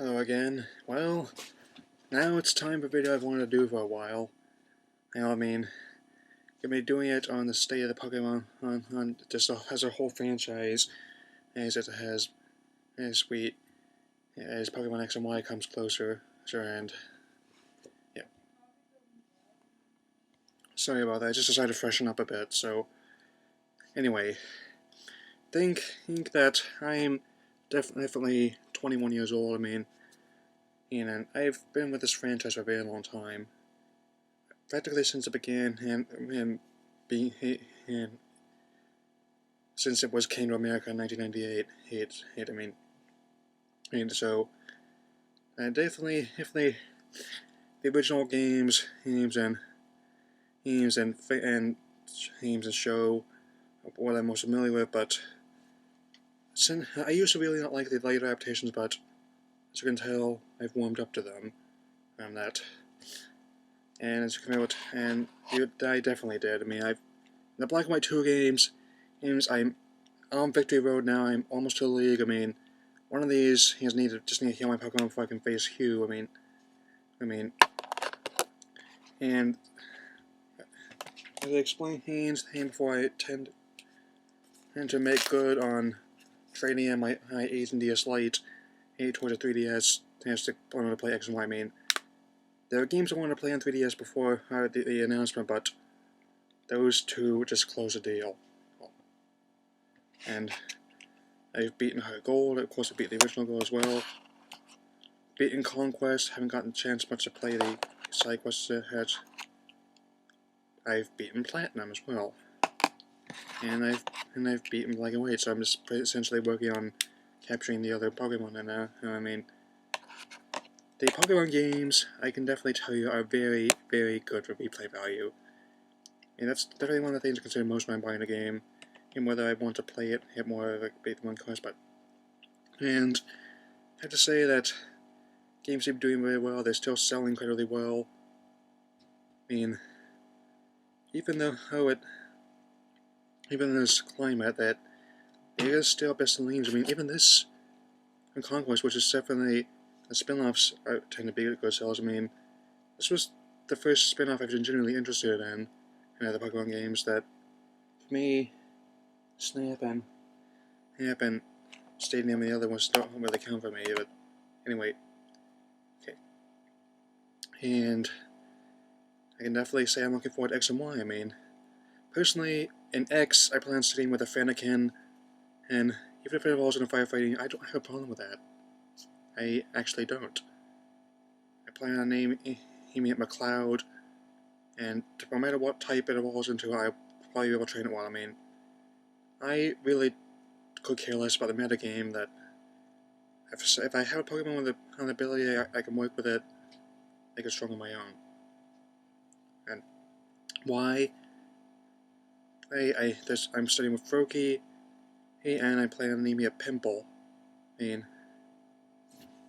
Hello again. Well, now it's time for a video I've wanted to do for a while. I mean, I've been doing it on the state of the Pokemon, on just as a whole franchise, as it has, as Pokemon X and Y comes closer, and yeah. Sorry about that, I just decided to freshen up a bit, so, anyway, think that I'm definitely 21 years old, and I've been with this franchise for a very long time. Practically since it began, and since it came to America in 1998, so definitely the original games and show what I'm most familiar with. But since I used to really not like the later adaptations, but as you can tell, I've warmed up to them. And as you can note, I definitely did. The Black and White 2 games, I'm on Victory Road now. I'm almost to the league. One of these, just need to heal my Pokemon before I can face Hugh. And as I explained before, I tend to make good on trading in my 8 and DS Lite, 8 towards a 3DS, to learn to play X and Y. There are games I wanted to play on 3DS before the announcement, but those two just closed the deal. And I've beaten Heart Gold, of course I beat the original Gold as well. Beaten Conquest, haven't gotten a chance much to play the side quests yet. I've beaten Platinum as well. And I've beaten Black and White, so I'm just essentially working on capturing the other Pokemon now. The Pokemon games, I can definitely tell you, are very, very good for replay value. And that's definitely one of the things I consider most when I'm buying a game, and whether I want to play it, hit more of a one quest. And I have to say that games keep doing very well. They're still selling incredibly well. Even in this climate, that it is still best in games. Even this Conquest, which is definitely the spin-offs tend to be good sales. This was the first spin-off I've been genuinely interested in other Pokemon games. That for me, Snap and Stadium and the other ones don't really count for me. But anyway, okay. And I can definitely say I'm looking forward to X and Y. Personally, in X, I plan on sitting with a Fennekin, and even if it involves in a firefighting, I don't have a problem with that. I actually don't. I plan on naming it McCloud, and no matter what type it evolves into, I'll probably be able to train it well. I really could care less about the metagame. That if I have a Pokemon with an ability, I can work with it, make it strong on my own. And why? I'm studying with Froakie, and I plan on naming it Pimple.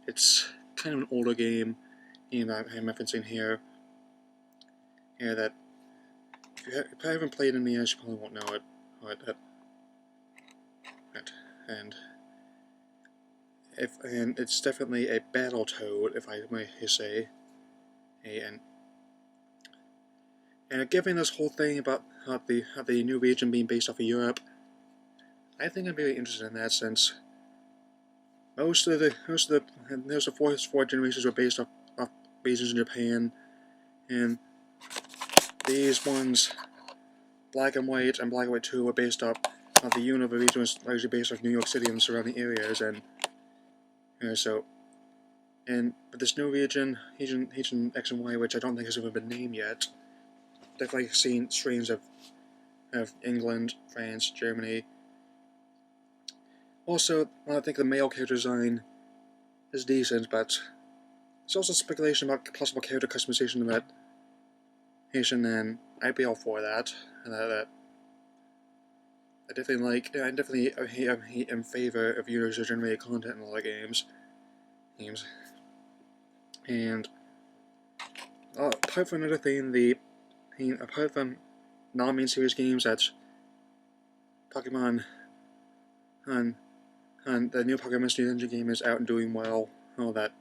It's kind of an older game, I'm referencing here. That if I haven't played in years, you probably won't know it. And it's definitely a Battletoad, if I may say. And given this whole thing about how the new region being based off of Europe, I think I'm very interested in that, since most of the four generations were based off regions in Japan, and these ones, Black and White and Black and White 2, were based off the Unova region, was largely based off New York City and surrounding areas, but this new region X and Y, which I don't think has ever been named yet, definitely seen strains of England, France, Germany. Also, I think the male character design is decent, but there's also speculation about possible character customization in that nation, and I'd be all for that. I definitely am in favor of user-generated content in a lot of games. And apart from another thing, apart from non-main series games, that Pokemon and the new Pokemon Student Engine game is out and doing well, all that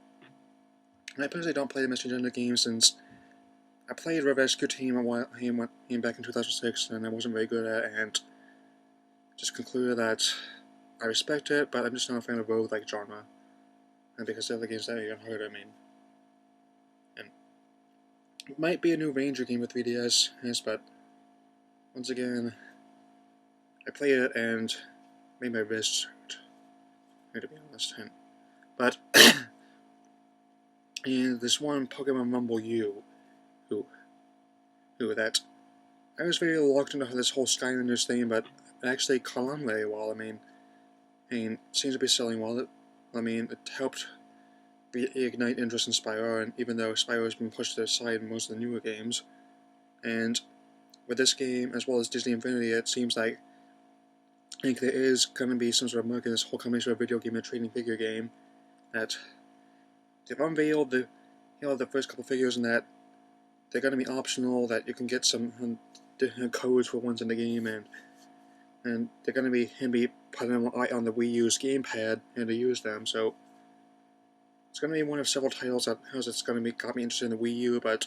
I personally don't play the Mystery Dungeon games since I played Red Rescue Team back in 2006, and I wasn't very good at it, and just concluded that I respect it, but I'm just not a fan of roguelike genre. And because the other games that are even harder, And it might be a new Ranger game with 3DS, yes, but once again, I played it and made my wrists hurt, to be honest. But, and this one Pokemon Rumble U, who that I was very reluctant to this whole Skylanders thing, but it actually caught on very well. I mean, it seems to be selling well. It helped reignite interest in Spyro, and even though Spyro has been pushed to the side in most of the newer games, and with this game, as well as Disney Infinity, it seems like I think there is going to be some sort of market in this whole combination of video game and trading figure game, that they've unveiled the first couple figures, and that they're going to be optional, that you can get some codes for ones in the game, and they're going to be putting them on the Wii U's gamepad and to use them. So it's going to be one of several titles that got me interested in the Wii U. But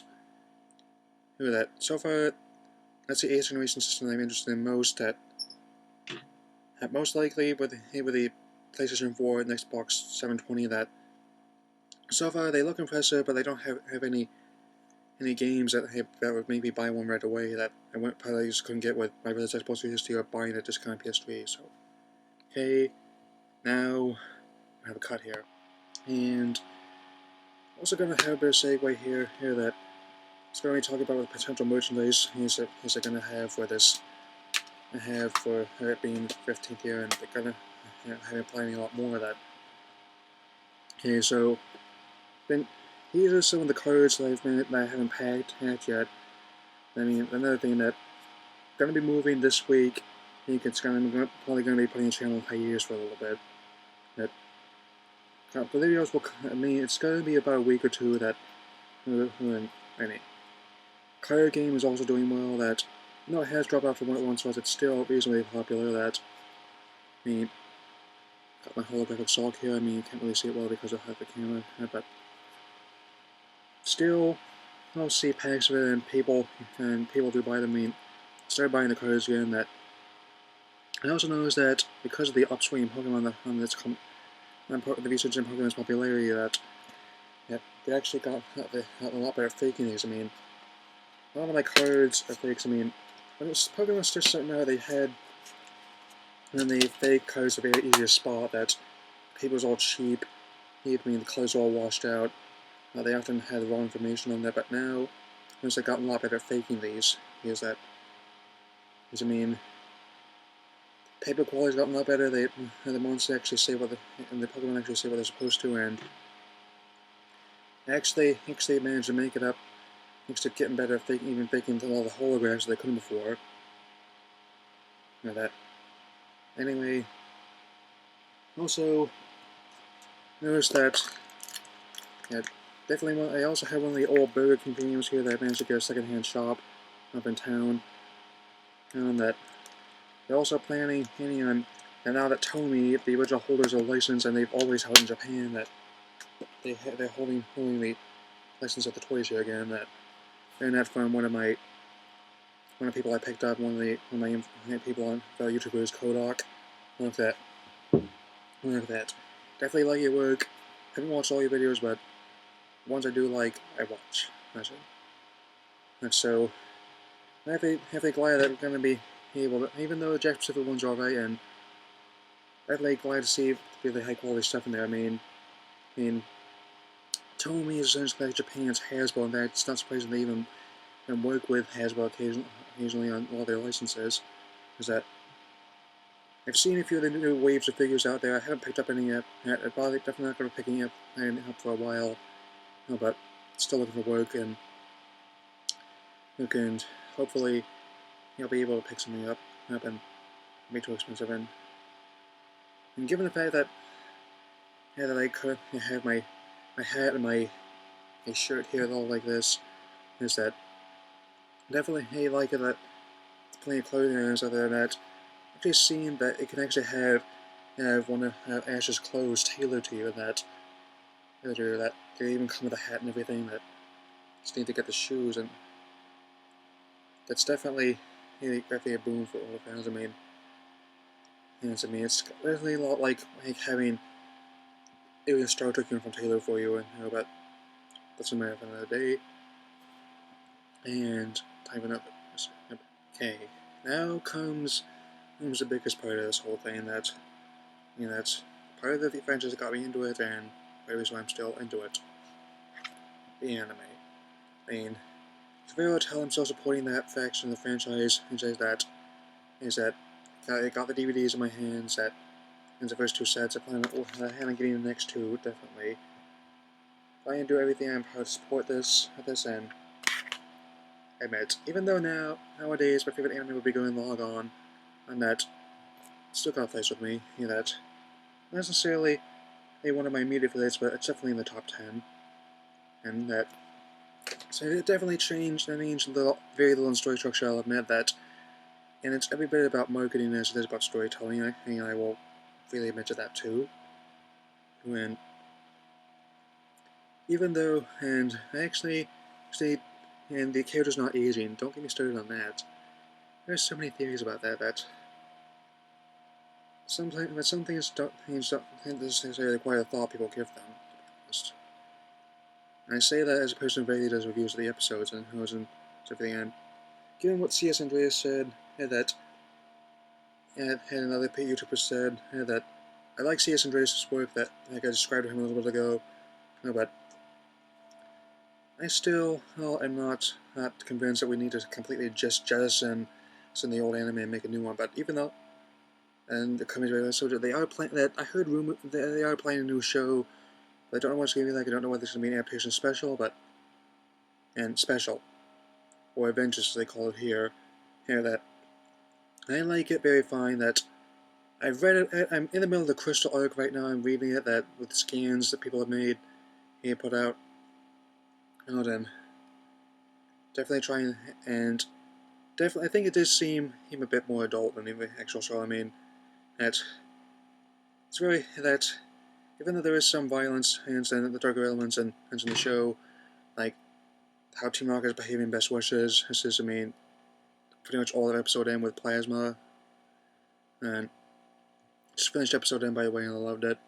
look at that. So far, that's the 8th generation system that I'm interested in most. That most likely with the PlayStation 4 and Xbox 720. That so far they look impressive, but they don't have any games that would maybe buy one right away that I probably just couldn't get with my brother's Xbox 360 or buying a discount PS3. So, okay, now I have a cut here, and also going to have a bit of segue here that it's going to be talking about the potential merchandise he's going to have for this. I have for it being the 15th year, and they're going to have planning a lot more of that. Okay, so then. These are some of the cards that I haven't packed yet. I mean, another thing that going to be moving this week. I think it's probably going to be putting the channel in hiatus for a little bit. That the videos will. I mean, it's going to be about a week or two that. Card game is also doing well. That it has dropped off from what it once was. It's still reasonably popular. That got my holographic Salt here. I mean, you can't really see it well because of the camera, but. Still, I'll see packs of it, and people do buy them. Start buying the cards again. That I also noticed that because of the upswing in Pokemon the research in Pokemon's popularity, that they actually got a lot better at faking these. I mean, a lot of my cards are fakes. I mean, when Pokemon was just starting out, they had the fake cards are very easy to spot. That paper's all cheap. The colors are all washed out. They often had the wrong information on there, but now, as they've gotten a lot better at faking these, paper quality's gotten a lot better. The monsters actually say and the Pokemon actually say what they're supposed to, and actually managed to make it up, thanks to getting better at faking all the holographs they couldn't before. That. Anyway, also noticed that. Definitely, I also have one of the old Burger King games here that I managed to get a second-hand shop up in town. And that they're also planning on, and now that Tomy, the original holders of the license, and they've always held in Japan, that they're holding the license of the toys here again. That and that from one of the people I picked up, one of my people on YouTubers, Kodak. Look at that. Definitely like your work. Haven't watched all your videos, but ones I do like, I watch. That's it. And so, I'm definitely glad that we're going to be able to, even though the Jack Pacific ones are alright, and I'm definitely glad to see really high quality stuff in there. I mean, Tomy is essentially like Japan's Hasbro, and that's not surprising they even work with Hasbro occasionally on all their licenses. Is that I've seen a few of the new waves of figures out there. I haven't picked up any yet. I'm probably definitely not going to be picking up for a while. But still looking for work, and hopefully I'll be able to pick something up and be too expensive. And given the fact that I could have my hat and my shirt here all like this, is that definitely like it that plenty of clothing items out there that actually seen that it can actually have one of Ash's clothes tailored to you, and that that they even come with a hat and everything. That just need to get the shoes, and that's definitely definitely a boom for all the fans. I mean, it's definitely a lot like having a Star Trek uniform tailored for you, and but that's a marathon of the day. And time enough. Okay, now comes the biggest part of this whole thing. That's part of the franchise that got me into it, and the reason why I'm still into it. The anime. I mean, it's very well tell I'm still supporting that faction of the franchise, and says that I got the DVDs in my hands. That in the first two sets. I plan on getting the next two definitely. I can do everything I'm proud to support this at this end. I admit, even though nowadays my favorite anime would be going log on, and that still got a place with me. That not necessarily one of my immediate favorites, but it's definitely in the top 10. And that so it definitely changed. I mean, very little in story structure. I'll admit that, and it's every bit about marketing as it is about storytelling. I will really admit to that too. And even though, and and the character's not aging. Don't get me started on that. There's so many theories about that. Some things don't necessarily require the thought people give them. And I say that as a person who really does reviews of the episodes and who isn't everything. And given what C.S. Andreas said, that and another YouTuber said that I like C.S. Andreas' work that I described to him a little bit ago, but I still am not convinced that we need to completely just jettison the old anime and make a new one. But even though, and the company's so they are playing that I heard rumor they are playing a new show. But I don't know what it's gonna be like. I don't know whether it's gonna be an adaptation special, special or Avengers as they call it here. That I like it very fine. That I've read it. I'm in the middle of the Crystal arc right now. I'm reading it that with scans that people have made, put out. And then definitely trying and definitely I think it does seem a bit more adult than the actual show. I mean, that it's very that even though there is some violence and the darker elements and in the show, like how Team Rocket is behaving, best wishes. This is, I mean, pretty much all the episode end with Plasma, and just finished episode end by the way, and I loved it.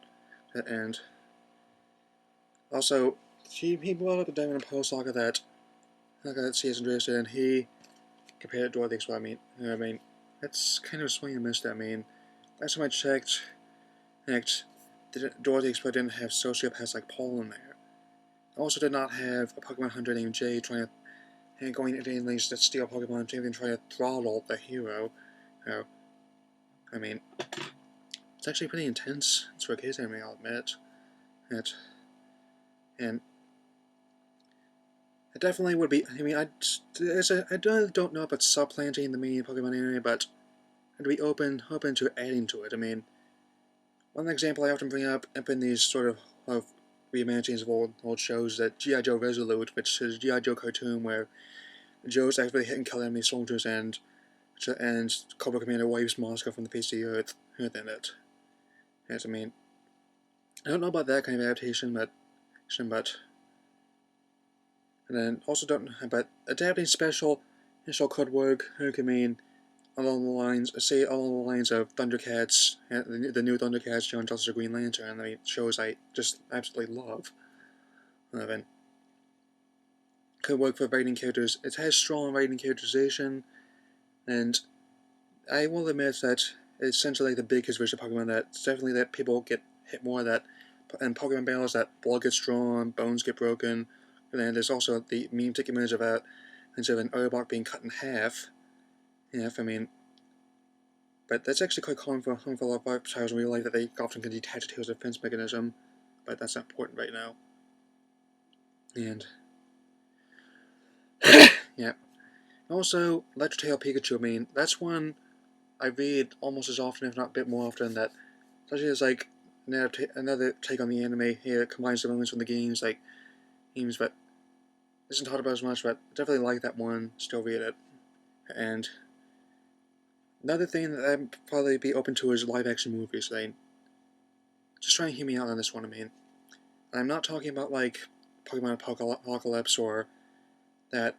And also, he brought up a Diamond and Pearl saga that C.S. Andreas did, and he compared it to Dorothy Express. I mean, that's kind of a swing and miss. I mean, last time I checked, Dorothy Express didn't have sociopaths like Paul in there. Also did not have a Pokemon hunter named Jay trying to going into things that steal Pokemon to even try to throttle the hero. I mean, it's actually pretty intense. It's for a kids anime, I'll admit. And it definitely would be. I mean, I don't know about supplanting the main Pokemon anime, but I'd be open to adding to it. I mean, one example I often bring up in these sort of reimaginings of old shows that G.I. Joe Resolute, which is a G.I. Joe cartoon where Joe's actively hitting kill enemy soldiers and Cobra Commander wipes Moscow from the face of the earth in it. Yes, I mean, I don't know about that kind of adaptation, but and then also don't. But adapting special could work. I mean, along the lines of Thundercats, the new Thundercats, Young Justice, or Green Lantern. I mean, shows I just absolutely love. And could work for writing characters. It has strong writing characterization, and I will admit that it's essentially like the biggest version of Pokemon. That it's definitely that people get hit more. That in Pokemon battles, that blood gets drawn, bones get broken, and then there's also the meme ticket image about instead of an Arbok being cut in half. I mean, but that's actually quite common for a lot of reptiles in real life that they often can detach it as a defense mechanism, but that's not important right now. And yeah, also Electric Tail Pikachu. I mean, that's one I read almost as often, if not a bit more often. That especially as like another take on the anime here. It combines the elements from the games, but isn't talked about as much. But definitely like that one. Still read it. And another thing that I'd probably be open to is live action movies. Just try and hear me out on this one. I mean, I'm not talking about like Pokemon Apocalypse or that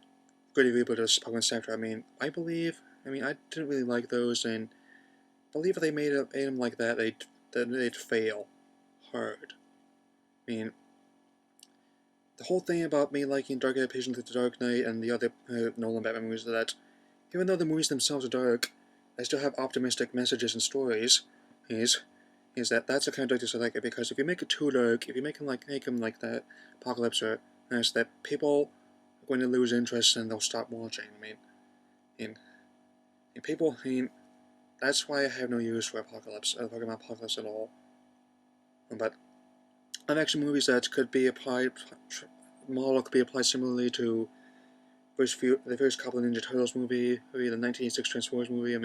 Gritty Reboot of Pokemon Center. I didn't really like those, and I believe if they made them like that, they'd fail hard. I mean, the whole thing about me liking Dark Adaptation of the Dark Knight and the other Nolan Batman movies is that even though the movies themselves are dark, they still have optimistic messages and stories. Is that that's the kind of darkness I like it, because if you make it too dark, if you make them like that Apocalypse, or it's that people are going to lose interest and they'll stop watching. And people. That's why I have no use for Pokemon Apocalypse at all. But live action movies that could be applied, model could be applied similarly to the first couple of Ninja Turtles movie, the 1986 Transformers movie.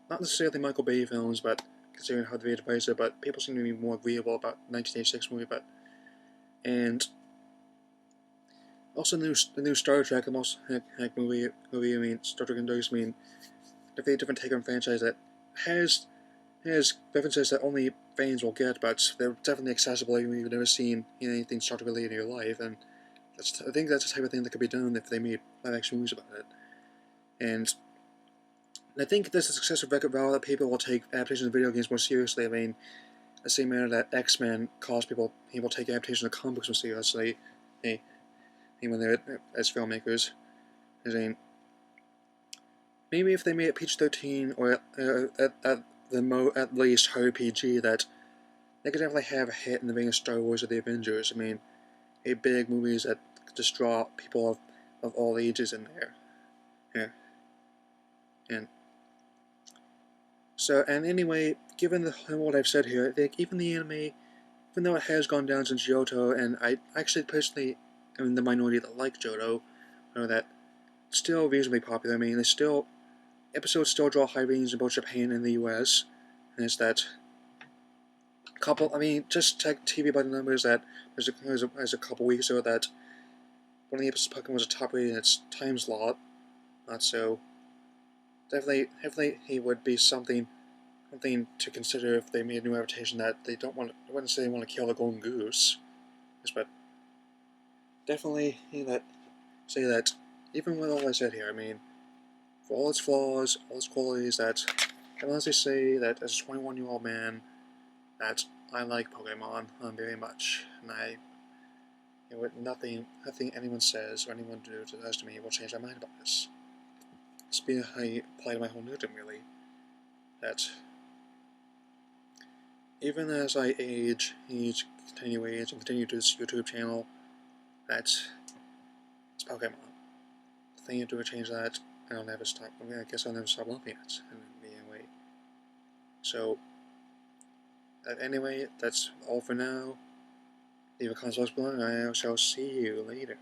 Not necessarily Michael Bay films, but considering how they devised it, but people seem to be more agreeable about the 1986 movie. And also the new Star Trek, movie. Star Trek Into Space. A very different take on franchise that has references that only fans will get, but they're definitely accessible even if you've never seen anything Star Trek related in your life. And I think that's the type of thing that could be done if they made live action movies about it. And I think this is a success of Wreck-It Ralph that people will take adaptations of video games more seriously. The same manner that X-Men caused people take adaptations of comic books more seriously, when they're as filmmakers. Maybe if they made it PG-13 or at least higher PG, that they could definitely have a hit in the vein of Star Wars or the Avengers. Big movies that just draw people of all ages in there. Yeah. And anyway, given what I've said here, I think even the anime, even though it has gone down since Johto, and I actually personally am in the minority that like Johto, that it's still reasonably popular. Episodes still draw high ratings in both Japan and the US, and it's that just check TV by the numbers that there's a couple weeks ago that one of the episodes of Pokemon was a top rating in its time slot. So definitely it would be something to consider if they made a new adaptation that they don't want. I wouldn't say they want to kill the golden goose, but definitely say that even with all I said here, for all its flaws, all its qualities, that I can honestly say that as a 21-year-old man, that I like Pokemon very much, and nothing anyone says or anyone does to me will change my mind about this. It's been how I apply to my whole nerdom, really. That even as I continue to age, and continue to this YouTube channel, that it's Pokemon. The thing you do to change that, I'll never stop. I guess I'll never stop loving it anyway. So, anyway, that's all for now. Leave a comment below, and I shall see you later.